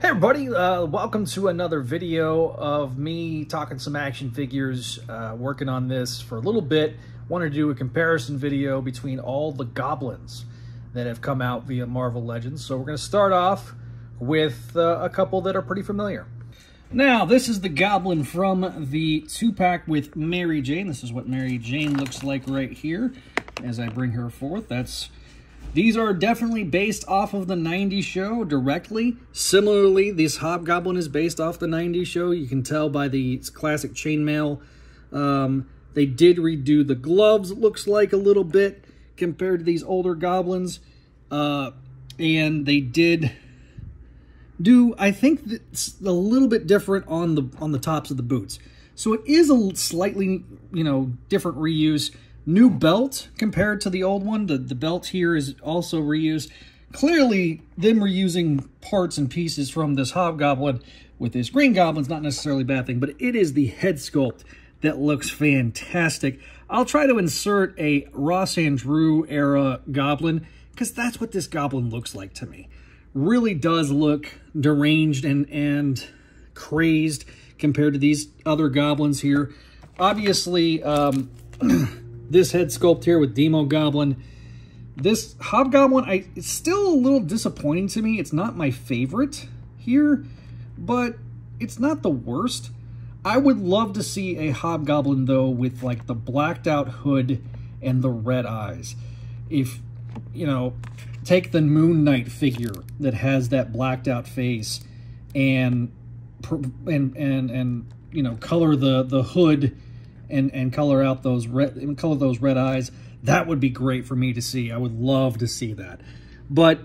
Hey everybody, welcome to another video of me talking some action figures, working on this for a little bit. Wanted to do a comparison video between all the Goblins that have come out via Marvel Legends. So we're going to start off with a couple that are pretty familiar. Now, this is the Goblin from the 2-pack with Mary Jane. This is what Mary Jane looks like right here as I bring her forth. These are definitely based off of the 90s show directly. Similarly, this Hobgoblin is based off the 90s show. You can tell by the classic chainmail. They did redo the gloves, it looks like, a little bit compared to these older Goblins. And they did do, I think, that's a little bit different on the tops of the boots. So it is a slightly, different reuse. New belt compared to the old one. The belt here is also reused. Clearly, them reusing parts and pieces from this Hobgoblin with this Green Goblin's not necessarily a bad thing, but it is the head sculpt that looks fantastic. I'll try to insert a Ross Andrew era Goblin, because that's what this Goblin looks like to me. Really does look deranged and crazed compared to these other Goblins here. Obviously, this head sculpt here with Demo Goblin. This Hobgoblin, it's still a little disappointing to me. It's not my favorite here, but it's not the worst. I would love to see a Hobgoblin, though, with, like, the blacked out hood and the red eyes. If, take the Moon Knight figure that has that blacked out face and color the hood and color out those red eyes. That would be great for me to see. I would love to see that. But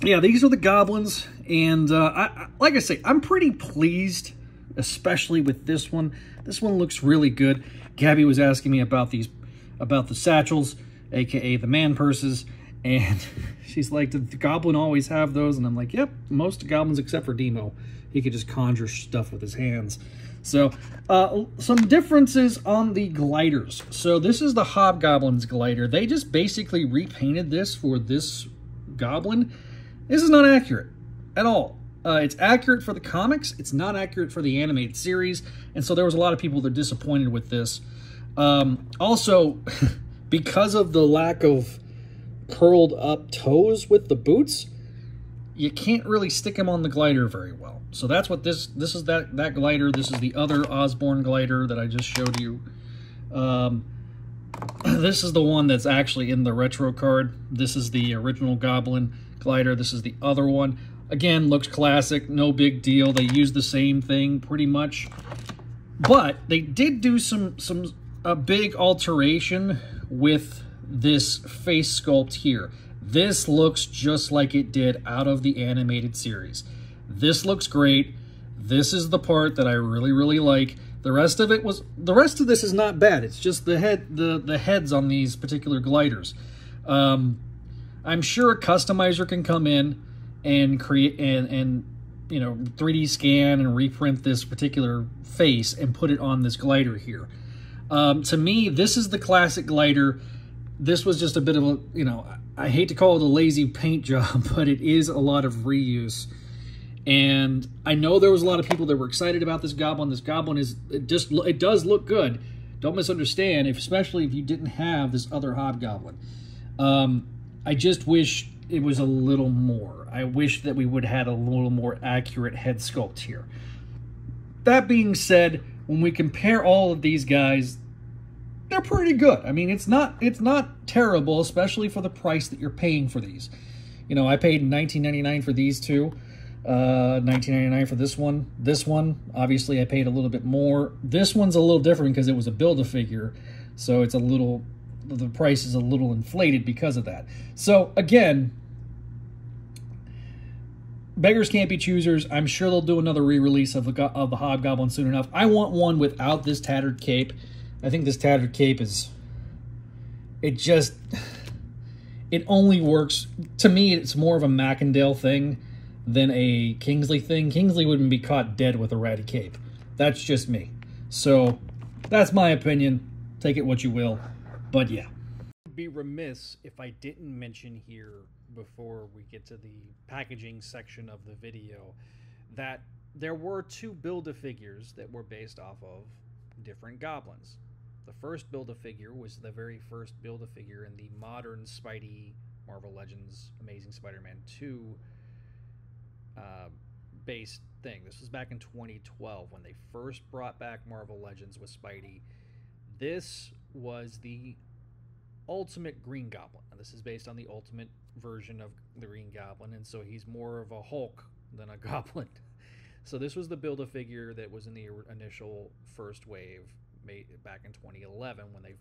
yeah, these are the Goblins, and like I say, I'm pretty pleased, especially with this one. This one looks really good. Gabby was asking me about the satchels, aka the man purses, and she's like, "Did the Goblin always have those?" And I'm like, "Yep, most Goblins except for Demo. He could just conjure stuff with his hands." So, some differences on the gliders. So this is the Hobgoblin's glider. They just basically repainted this for this Goblin. This is not accurate at all. It's accurate for the comics. It's not accurate for the animated series. And so there was a lot of people that are disappointed with this. Also, because of the lack of curled up toes with the boots, you can't really stick them on the glider very well. So that's what this is, that glider. This is the other Osborne glider that I just showed you. This is the one that's actually in the retro card. This is the original Goblin glider. This is the other one. Again, looks classic, no big deal. They use the same thing pretty much. But they did do a big alteration with this face sculpt here. This looks just like it did out of the animated series. This looks great. This is the part that I really, really like. The rest of this is not bad. It's just the heads on these particular gliders. I'm sure a customizer can come in and create and 3D scan and reprint this particular face and put it on this glider here. To me, this is the classic glider. This was just a bit of a, I hate to call it a lazy paint job, but it is a lot of reuse. And I know there was a lot of people that were excited about this Goblin. This Goblin it does look good. Don't misunderstand, especially if you didn't have this other Hobgoblin. I just wish it was a little more. I wish that we would have had a little more accurate head sculpt here. That being said, when we compare all of these guys, they're pretty good. I mean, it's not terrible, especially for the price that you're paying for these. I paid $19.99 for these two. $19.99 for this one. This one, obviously, I paid a little bit more. This one's a little different because it was a Build-A-Figure, so the price is a little inflated because of that. So, again, beggars can't be choosers. I'm sure they'll do another re-release of the Hobgoblin soon enough. I want one without this tattered cape. I think this tattered cape it only works. To me, it's more of a Mackendale thing than a Kingsley thing. Kingsley wouldn't be caught dead with a ratty cape. That's just me. So, that's my opinion. Take it what you will. But yeah. be remiss if I didn't mention here before we get to the packaging section of the video that there were 2 Build-A-Figures that were based off of different goblins. The first Build-A-Figure was the very first Build-A-Figure in the modern Spidey Marvel Legends Amazing Spider-Man 2 based thing. This was back in 2012 when they first brought back Marvel Legends with Spidey. This was the Ultimate Green Goblin. Now, this is based on the Ultimate version of the Green Goblin, and so he's more of a Hulk than a Goblin. So this was the Build-A-Figure that was in the initial first wave made back in 2011 when they,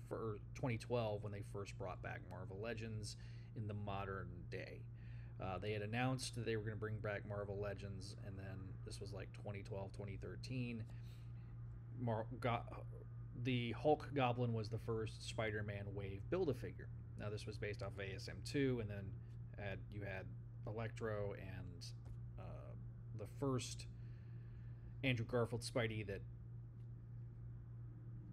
for 2012 when they first brought back Marvel Legends in the modern day. They had announced that they were going to bring back Marvel Legends, and then this was like 2012, 2013. The Hulk Goblin was the first Spider-Man wave Build-A-Figure. Now this was based off of ASM2, and then you had Electro and the first Andrew Garfield Spidey that,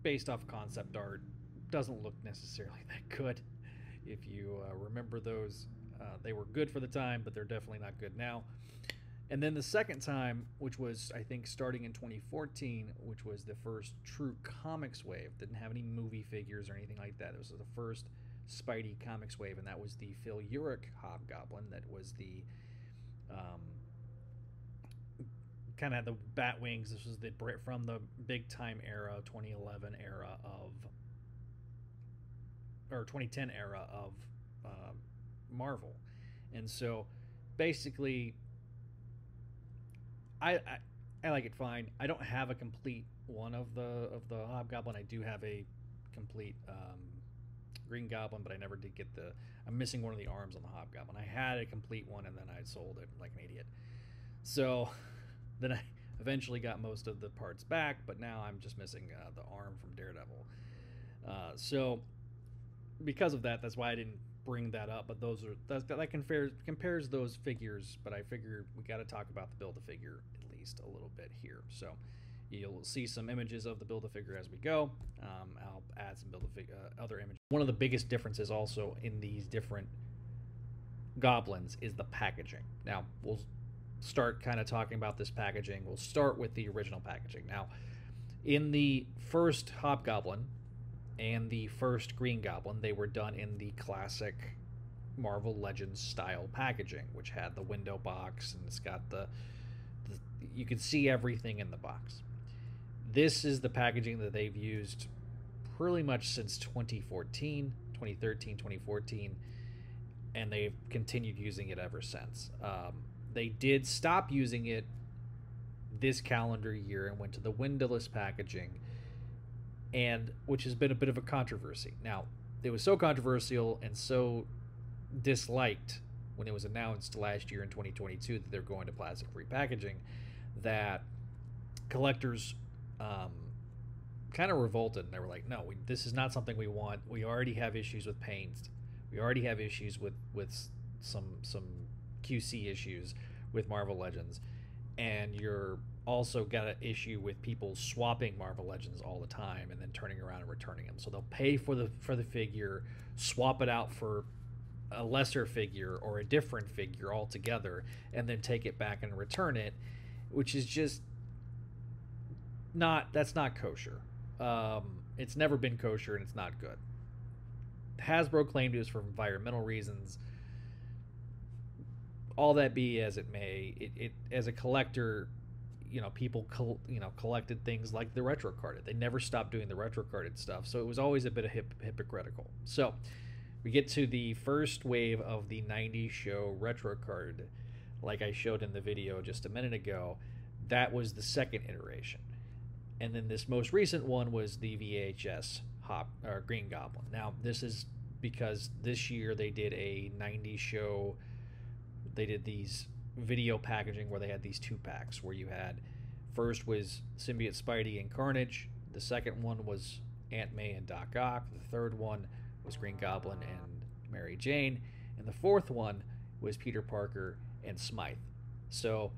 based off concept art, doesn't look necessarily that good. If you remember those, they were good for the time, but they're definitely not good now. And then the second time, which was, I think, starting in 2014, which was the first true comics wave. Didn't have any movie figures or anything like that. It was the first Spidey comics wave, and that was the Phil Urich Hobgoblin. That was the kind of the bat wings. This was from the big time era, 2011 era or 2010 era of Marvel. And so basically I like it fine. I don't have a complete one of the Hobgoblin. I do have a complete Green Goblin, but I never did get I'm missing one of the arms on the Hobgoblin. I had a complete one, and then I sold it like an idiot. So then I eventually got most of the parts back, but now I'm just missing the arm from Daredevil. So because of that, that's why I didn't bring that up. But that compares those figures. But I figured we got to talk about the Build-A-Figure at least a little bit here. So you'll see some images of the Build-A-Figure as we go. I'll add some other images. One of the biggest differences also in these different goblins is the packaging. Now we'll start kind of talking about this packaging. We'll start with the original packaging. Now, in the first Hobgoblin and the first Green Goblin, they were done in the classic Marvel Legends style packaging, which had the window box, and it's got you can see everything in the box. This is the packaging that they've used pretty much since 2013, 2014, and they've continued using it ever since. They did stop using it this calendar year and went to the windowless packaging, and which has been a bit of a controversy. Now, it was so controversial and so disliked when it was announced last year in 2022 that they're going to plastic-free packaging that collectors kind of revolted, and they were like, no, this is not something we want. We already have issues with paint. We already have issues with some QC issues with Marvel Legends, and you're also got an issue with people swapping Marvel Legends all the time and then turning around and returning them. So they'll pay for the figure, swap it out for a lesser figure or a different figure altogether, and then take it back and return it, which is just that's not kosher. It's never been kosher, and it's not good. Hasbro claimed it was for environmental reasons. All that be as it may, it as a collector, people collected things like the retro carded. They never stopped doing the retro carded stuff, so it was always a bit of hypocritical. So we get to the first wave of the 90s show retro card, like I showed in the video just a minute ago. That was the second iteration, and then this most recent one was the VHS Green Goblin. Now this is because this year they did a 90s show. They did these video packaging where they had these 2-packs where you had, first was Symbiote Spidey and Carnage, the second one was Aunt May and Doc Ock, the third one was Green Goblin and Mary Jane, and the fourth one was Peter Parker and Smythe. So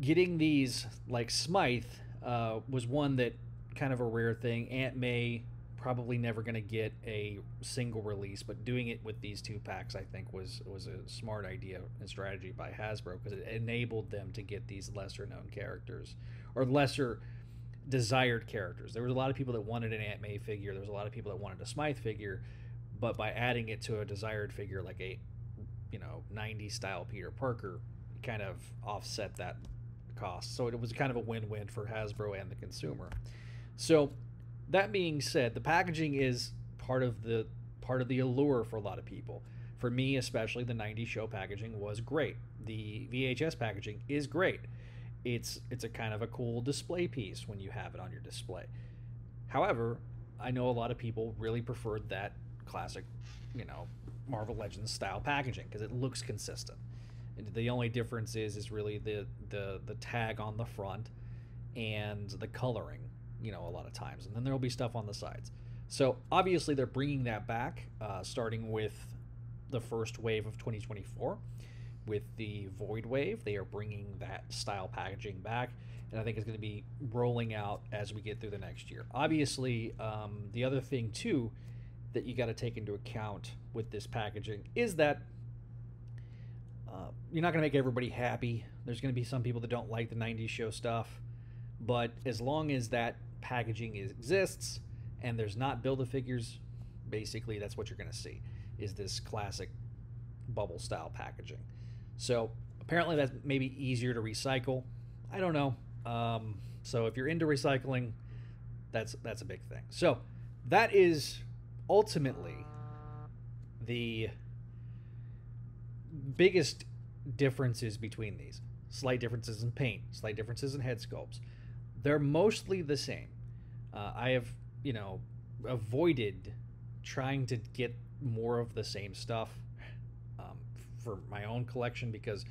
getting these like Smythe was one that kind of a rare thing. Aunt May probably never going to get a single release, but doing it with these 2-packs, I think, was a smart idea and strategy by Hasbro, because it enabled them to get these lesser-known characters, or lesser desired characters. There was a lot of people that wanted an Aunt May figure. There was a lot of people that wanted a Smythe figure, but by adding it to a desired figure like a 90s style Peter Parker, it kind of offset that cost. So it was kind of a win-win for Hasbro and the consumer. So that being said, the packaging is part of the allure for a lot of people. For me, especially, the 90s show packaging was great. The VHS packaging is great. It's a kind of a cool display piece when you have it on your display. However, I know a lot of people really preferred that classic, Marvel Legends style packaging, because it looks consistent. And the only difference is really the tag on the front and the coloring, a lot of times. And then there'll be stuff on the sides. So obviously they're bringing that back, starting with the first wave of 2024. With the Void Wave, they are bringing that style packaging back, and I think it's going to be rolling out as we get through the next year. Obviously, the other thing, too, that you got to take into account with this packaging is that you're not going to make everybody happy. There's going to be some people that don't like the 90s show stuff, but as long as that packaging exists and there's not Build-A-Figures, basically that's what you're going to see, is this classic bubble style packaging. So apparently that's maybe easier to recycle. I don't know. So if you're into recycling, that's a big thing. So that is ultimately the biggest differences between these. Slight differences in paint, slight differences in head sculpts. They're mostly the same. I have, avoided trying to get more of the same stuff for my own collection, because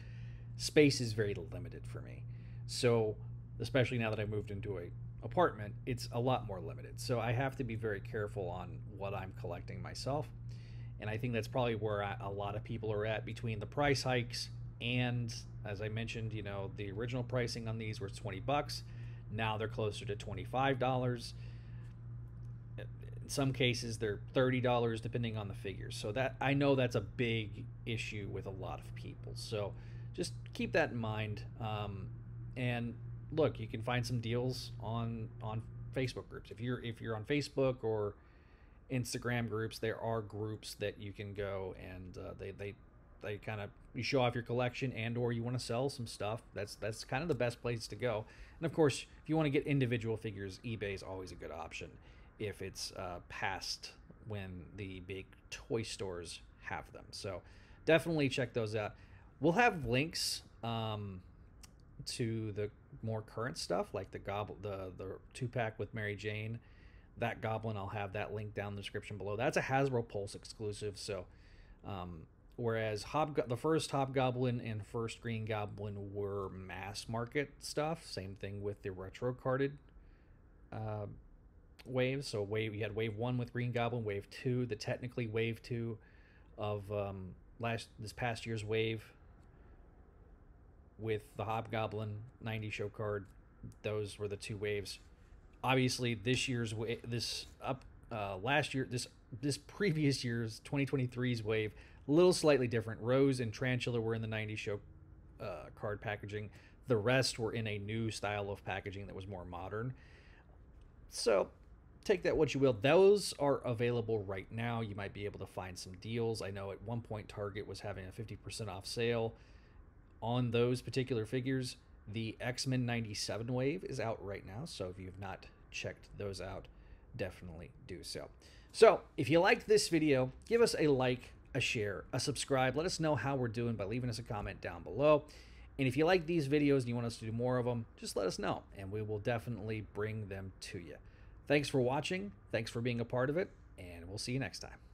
space is very limited for me. So especially now that I moved into a apartment, it's a lot more limited. So I have to be very careful on what I'm collecting myself. And I think that's probably where a lot of people are at, between the price hikes and, as I mentioned, the original pricing on these was $20. Now they're closer to $25. In some cases, they're $30, depending on the figures. So that, I know that's a big issue with a lot of people. So just keep that in mind. And look, you can find some deals on Facebook groups. If you're on Facebook or Instagram groups, there are groups that you can go and they kind of, you show off your collection, and or you want to sell some stuff. That's kind of the best place to go. And of course, if you want to get individual figures, eBay is always a good option if it's past when the big toy stores have them. So definitely check those out. We'll have links to the more current stuff, like the 2-pack with Mary Jane. That Goblin, I'll have that link down in the description below. That's a Hasbro Pulse exclusive. So whereas the first Hobgoblin and first Green Goblin were mass market stuff, same thing with the retro carded waves. So you had wave 1 with Green Goblin, wave 2, technically wave 2 of this past year's wave with the Hobgoblin 90 show card. Those were the 2 waves. Obviously, this previous year's 2023's wave, a little slightly different. Rose and Tarantula were in the 90 show card packaging. The rest were in a new style of packaging that was more modern. So take that what you will. Those are available right now. You might be able to find some deals. I know at one point Target was having a 50% off sale on those particular figures. The X-Men 97 wave is out right now, so if you have not checked those out, definitely do so. So if you liked this video, give us a like, a share, a subscribe. Let us know how we're doing by leaving us a comment down below. And if you like these videos and you want us to do more of them, just let us know, and we will definitely bring them to you. Thanks for watching. Thanks for being a part of it, and we'll see you next time.